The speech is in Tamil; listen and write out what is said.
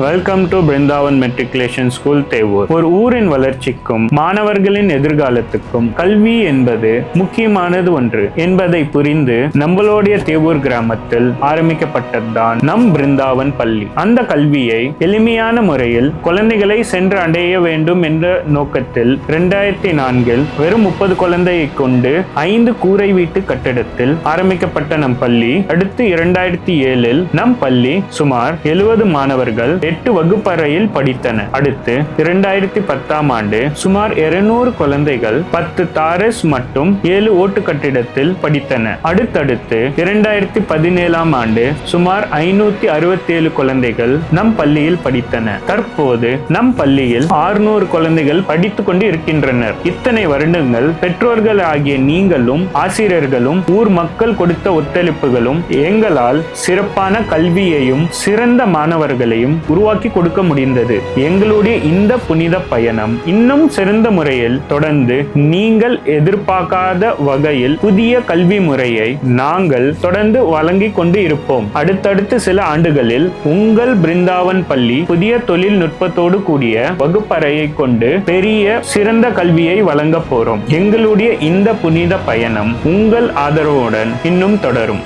Welcome to Brindavan matriculation school Devur. ஒரு ஊரின் வளர்ச்சிக்கும் மாணவர்களின் எதிர்காலத்துக்கும் கல்வி என்பது முக்கியமானது ஒன்று என்பதை புரிந்து நம்மளுடைய தேவூர் கிராமத்தில் ஆரம்பிக்கப்பட்டதுதான் நம் பிருந்தாவன் பள்ளி. அந்த கல்வியை எளிமையான முறையில் குழந்தைகளை சென்று அடைய வேண்டும் என்ற நோக்கத்தில் 2004 வெறும் 30 குழந்தையை கொண்டு 5 கூரை வீட்டு கட்டிடத்தில் ஆரம்பிக்கப்பட்ட நம் பள்ளி அடுத்து 2007 நம் பள்ளி சுமார் 70 மாணவர்கள் 8 வகுப்பறையில் படித்தனர். அடுத்து 2010 ஆண்டு சுமார் 200 குழந்தைகள் 10 தாரஸ் மற்றும் 7 ஓட்டு கட்டிடத்தில் படித்தனர். அடுத்தடுத்து 2017 ஆண்டு சுமார் 567 குழந்தைகள் நம் பள்ளியில் படித்தனர். தற்போது நம் பள்ளியில் 600 குழந்தைகள் படித்துக் கொண்டு இருக்கின்றனர். இத்தனை வருடங்கள் பெற்றோர்கள் ஆகிய நீங்களும் ஆசிரியர்களும் ஊர் மக்கள் கொடுத்த ஒத்துழைப்புகளும் எங்களால் சிறப்பான கல்வியையும் சிறந்த மாணவர்களையும் உருவாக்கி கொடுக்க முடிந்தது. எங்களுடைய இந்த புனித பயணம் இன்னும் சிறந்த முறையில் தொடர்ந்து நீங்கள் எதிர்பார்க்காத வகையில் புதிய கல்வி முறையை நாங்கள் தொடர்ந்து வழங்கி கொண்டு இருப்போம். அடுத்தடுத்து சில ஆண்டுகளில் உங்கள் பிருந்தாவன் பள்ளி புதிய தொழில்நுட்பத்தோடு கூடிய வகுப்பறையை கொண்டு பெரிய சிறந்த கல்வியை வழங்க போறோம். எங்களுடைய இந்த புனித பயணம் உங்கள் ஆதரவுடன் இன்னும் தொடரும்.